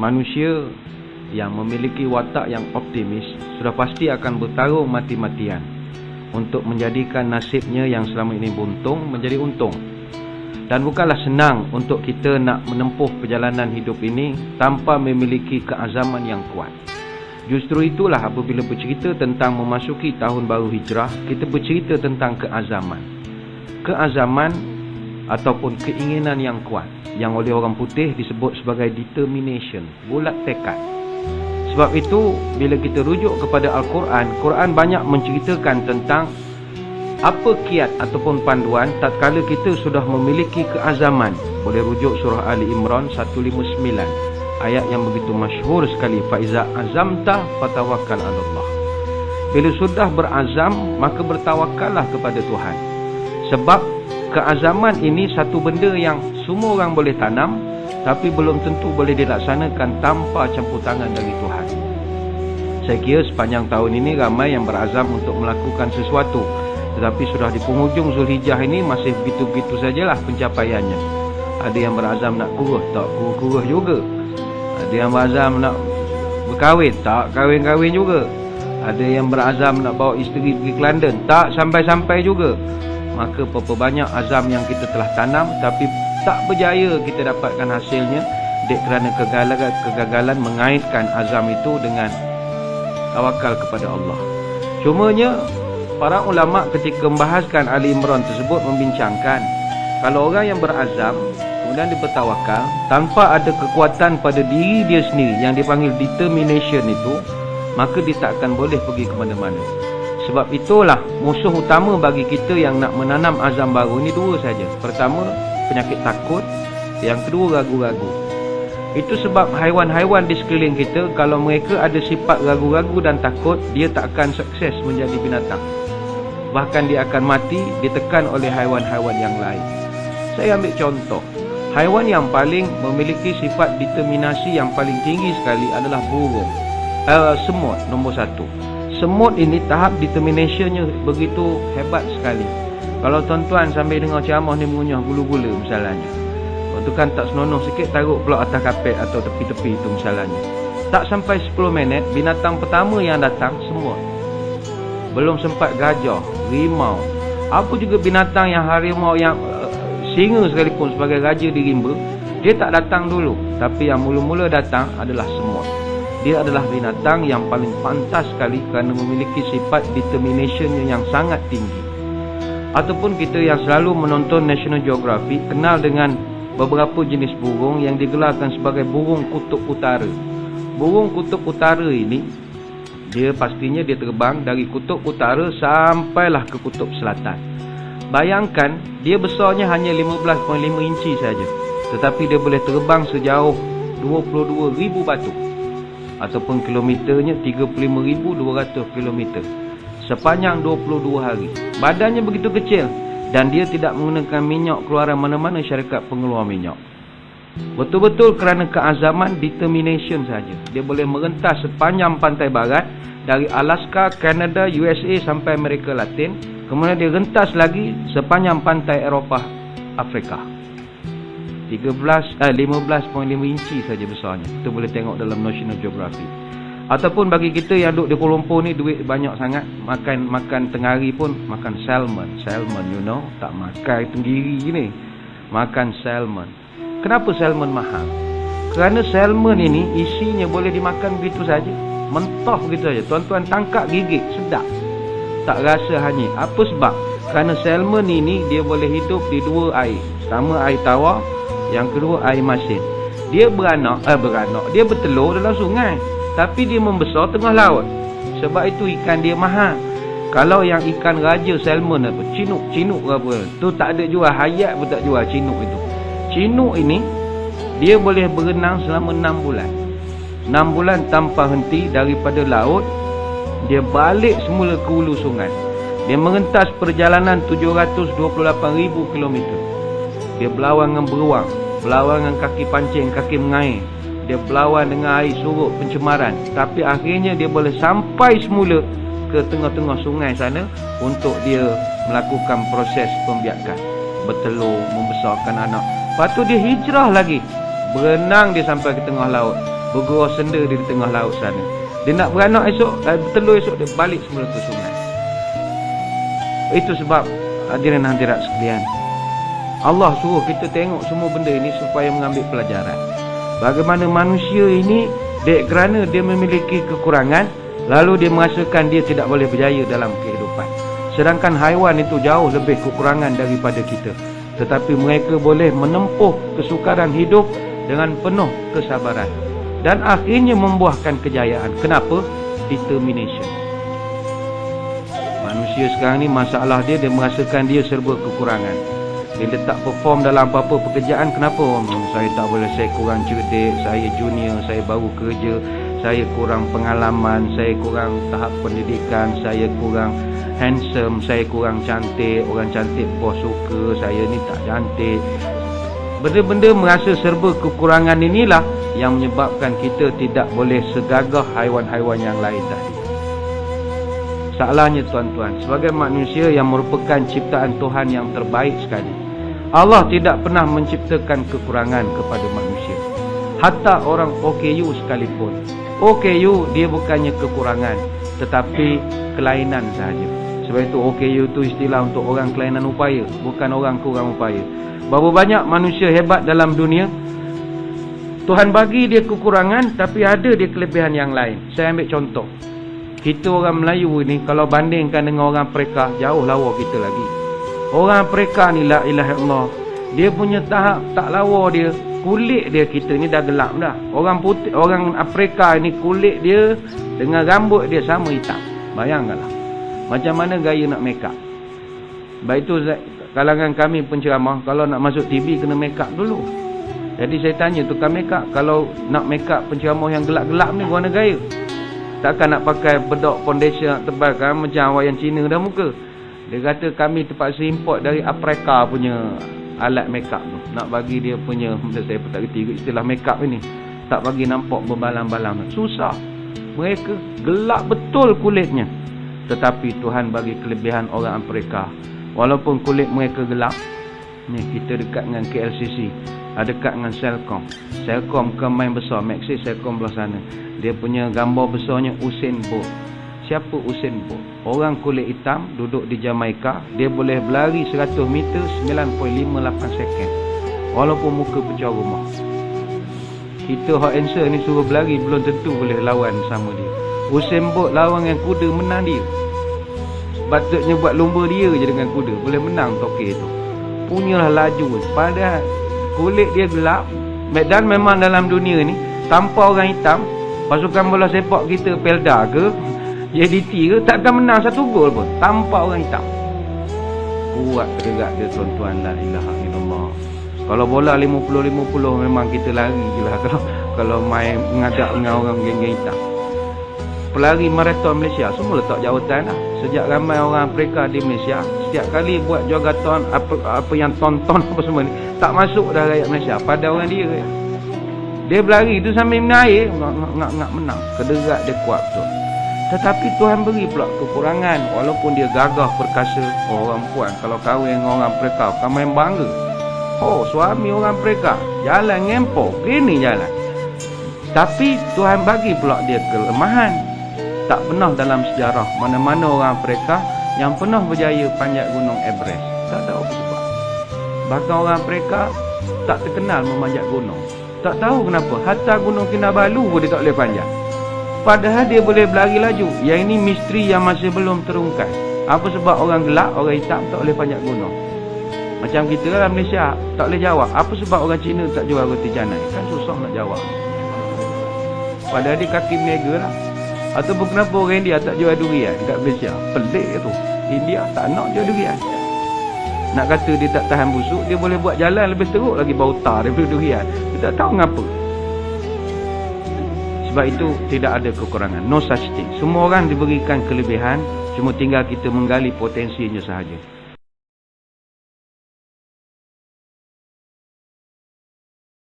manusia yang memiliki watak yang optimis sudah pasti akan bertarung mati-matian untuk menjadikan nasibnya yang selama ini buntung menjadi untung. Dan bukanlah senang untuk kita nak menempuh perjalanan hidup ini tanpa memiliki keazaman yang kuat. Justru itulah apabila bercerita tentang memasuki tahun baru hijrah, kita bercerita tentang keazaman. Keazaman ataupun keinginan yang kuat, yang oleh orang putih disebut sebagai determination, bulat tekad. Sebab itu, bila kita rujuk kepada Al-Quran, Quran banyak menceritakan tentang apa kiat ataupun panduan tatkala kita sudah memiliki keazaman. Boleh rujuk surah Ali Imran 159, ayat yang begitu masyhur sekali, faiza azamta fatawakkal 'ala Allah. Bila sudah berazam, maka bertawakallah kepada Tuhan. Sebab keazaman ini satu benda yang semua orang boleh tanam, tapi belum tentu boleh dilaksanakan tanpa campur tangan dari Tuhan. Saya kira sepanjang tahun ini ramai yang berazam untuk melakukan sesuatu, tetapi sudah di penghujung Zulhijjah ini masih begitu-begitu sajalah pencapaiannya. Ada yang berazam nak kurus, tak kurus juga. Ada yang berazam nak berkahwin, tak kahwin-kahwin juga. Ada yang berazam nak bawa isteri pergi ke London, tak sampai-sampai juga. Maka berapa banyak azam yang kita telah tanam tapi tak berjaya kita dapatkan hasilnya, kerana kegagalan mengaitkan azam itu dengan tawakal kepada Allah. Cumanya para ulama ketika membahaskan Ali Imran tersebut membincangkan, kalau orang yang berazam kemudian dia bertawakal tanpa ada kekuatan pada diri dia sendiri yang dipanggil determination itu, maka dia tak akan boleh pergi ke mana-mana. Sebab itulah musuh utama bagi kita yang nak menanam azam baru ni dua saja. Pertama, penyakit takut. Yang kedua, ragu-ragu. Itu sebab haiwan-haiwan di sekeliling kita, kalau mereka ada sifat ragu-ragu dan takut, dia tak akan sukses menjadi binatang. Bahkan dia akan mati ditekan oleh haiwan-haiwan yang lain. Saya ambil contoh. Haiwan yang paling memiliki sifat determinasi yang paling tinggi sekali adalah burung. Semut nombor satu. Semut ini tahap determinationnya begitu hebat sekali. Kalau tuan-tuan sambil dengar ceramah ni mengunyah gula-gula misalnya, tu kan tak senonoh sikit taruh pula atas kapet atau tepi-tepi itu misalnya. Tak sampai 10 minit, binatang pertama yang datang semut. Belum sempat gajah, rimau, apa juga binatang yang harimau yang singa sekalipun sebagai raja di rimba, dia tak datang dulu. Tapi yang mula-mula datang adalah semut. Dia adalah binatang yang paling pantas sekali kerana memiliki sifat determinationnya yang sangat tinggi. Ataupun kita yang selalu menonton National Geographic kenal dengan beberapa jenis burung yang digelarkan sebagai burung kutub utara. Burung kutub utara ini, dia pastinya dia terbang dari kutub utara sampailah ke kutub selatan. Bayangkan, dia besarnya hanya 15.5 inci saja, tetapi dia boleh terbang sejauh 22,000 batu ataupun kilometernya 35,200 kilometer sepanjang 22 hari. Badannya begitu kecil dan dia tidak menggunakan minyak keluaran mana-mana syarikat pengeluar minyak. Betul-betul kerana keazaman, determination saja. Dia boleh merentas sepanjang pantai barat dari Alaska, Kanada, USA sampai Amerika Latin. Kemudian dia rentas lagi sepanjang pantai Eropah, Afrika. 15.5 inci saja besarnya. Kita boleh tengok dalam National Geographic. Ataupun bagi kita yang duduk di Kuala Lumpur ni, duit banyak sangat, makan tengah hari pun makan salmon, you know, tak makan tenggiri ni, makan salmon. Kenapa salmon mahal? Kerana salmon ini isinya boleh dimakan begitu saja, mentah begitu saja. Tuan-tuan tangkap, gigit, sedap, tak rasa hanyut. Apa sebab? Kerana salmon ini dia boleh hidup di dua air. Pertama air tawar, yang kedua air masin. Dia beranak, dia bertelur dalam sungai, tapi dia membesar tengah laut. Sebab itu ikan dia mahal. Kalau yang ikan raja salmon apa, Chinook apa, tu tak ada jual, hayat pun tak jual Chinook itu. Chinook ini dia boleh berenang selama 6 bulan. 6 bulan tanpa henti daripada laut. Dia balik semula ke hulu sungai. Dia merentas perjalanan 728,000 km. Dia berlawan dengan beruang, berlawan dengan kaki pancing, kaki mengair. Dia berlawan dengan air surut, pencemaran. Tapi akhirnya dia boleh sampai semula ke tengah-tengah sungai sana untuk dia melakukan proses pembiakan. Bertelur, membesarkan anak. Lepas tu dia hijrah lagi. Berenang dia sampai ke tengah laut. bergurau senda di tengah laut sana. Dia nak beranak esok, bertelur esok, dia balik semula ke sungai. Itu sebab hadirin hadirat sekalian, Allah suruh kita tengok semua benda ini supaya mengambil pelajaran. Bagaimana manusia ini, kerana dia memiliki kekurangan, lalu dia merasakan dia tidak boleh berjaya dalam kehidupan. Sedangkan haiwan itu jauh lebih kekurangan daripada kita, tetapi mereka boleh menempuh kesukaran hidup dengan penuh kesabaran dan akhirnya membuahkan kejayaan. Kenapa? Determination. Manusia sekarang ni masalah dia merasakan dia serba kekurangan. Dia tak perform dalam apa-apa pekerjaan. Kenapa? Saya tak boleh, saya kurang cerdik, saya junior, saya baru kerja, saya kurang pengalaman, saya kurang tahap pendidikan, saya kurang handsome, saya kurang cantik, orang cantik bos suka, saya ni tak cantik. Benda-benda merasa serba kekurangan inilah yang menyebabkan kita tidak boleh segagah haiwan-haiwan yang lain tadi. Salahnya tuan-tuan, sebagai manusia yang merupakan ciptaan Tuhan yang terbaik sekali, Allah tidak pernah menciptakan kekurangan kepada manusia. Hatta orang OKU sekalipun, OKU dia bukannya kekurangan, tetapi kelainan sahaja. Sebab itu OKU itu istilah untuk orang kelainan upaya, bukan orang kurang upaya. Berapa banyak manusia hebat dalam dunia, Tuhan bagi dia kekurangan, tapi ada dia kelebihan yang lain. Saya ambil contoh, kita orang Melayu ni, kalau bandingkan dengan orang Afrika, jauh lawa kita lagi. Orang Afrika ni, la ilaha illallah, dia punya tahap tak lawa dia, kulit dia kita ni dah gelap dah. Orang putih, orang Afrika ni kulit dia dengan rambut dia sama hitam. Bayangkanlah macam mana gaya nak make up. Baik itu kalangan kami penceramah, kalau nak masuk TV kena make up dulu. Jadi saya tanya tukang make up, kalau nak make up penceramah yang gelap-gelap ni guna gaya? Takkan nak pakai bedok foundation nak tebal kan macam wayang Cina dah muka. Dia kata kami terpaksa import dari Afrika punya alat make up tu. Nak bagi dia punya, saya pun tak kerti istilah make up ini, tak bagi nampak berbalang-balang. Susah. Mereka gelap betul kulitnya, tetapi Tuhan bagi kelebihan orang Afrika. Walaupun kulit mereka gelap, ni kita dekat dengan KLCC, dekat dengan Celcom. Celcom ke main besar, Maxis Celcom belah sana. Dia punya gambar besarnya Usain Bolt. Siapa Usain Bolt? Orang kulit hitam, duduk di Jamaika. Dia boleh berlari 100 meter 9.58 second, walaupun muka pecah rumah. Kita hot answer ni suruh berlari, belum tentu boleh lawan sama dia. Usain Bolt lawan dengan kuda, menang dia. Patutnya buat lumba dia je dengan kuda, boleh menang Tokyo tu. Punyalah laju. Padahal kulit dia gelap. Dan memang dalam dunia ni, tanpa orang hitam, pasukan bola sepak kita Pelda ke JDT ke, takkan menang satu gol pun tanpa orang hitam. Kuat tergerak dia tuan-tuan, la ilaha illallah. Kalau bola 50-50 memang kita lari je lah. Kalau main mengadap dengan orang geng-geng hitam. Pelari maraton Malaysia semua letak jawatan lah. Sejak ramai orang Afrika di Malaysia, setiap kali buat jogaton apa yang tonton apa semua ni, tak masuk dah rakyat Malaysia pada orang dia. Dia berlari tu sambil minum air, ngak menang. Kederat dia kuat tu. Tetapi Tuhan beri pula kekurangan. Walaupun dia gagah perkasa, orang puan kalau kahwin dengan orang Afrika, kan main bangga. Oh, suami orang Afrika jalan ngempok, gini jalan. Tapi Tuhan bagi pula dia kelemahan. Tak pernah dalam sejarah mana-mana orang Afrika yang pernah berjaya panjat gunung Everest. Tak tahu apa sebab. Bahkan orang Afrika tak terkenal memanjat gunung. Tak tahu kenapa. Hatta gunung Kinabalu pun dia tak boleh panjat. Padahal dia boleh berlari laju. Yang ini misteri yang masih belum terungkap. Apa sebab orang gelap, orang hitam tak boleh panjat gunung? Macam kita dalam Malaysia tak boleh jawab. Apa sebab orang Cina tak jual roti canai? Kan susah nak jawab. Padahal dia kaki mega lah. Ataupun kenapa orang India tak jual durian kat Malaysia? Pelik tu. India tak nak jual durian. Nak kata dia tak tahan busuk, dia boleh buat jalan lebih teruk lagi bau tar daripada durian. Dia tak tahu mengapa. Sebab itu tidak ada kekurangan. No such thing. Semua orang diberikan kelebihan, cuma tinggal kita menggali potensinya sahaja.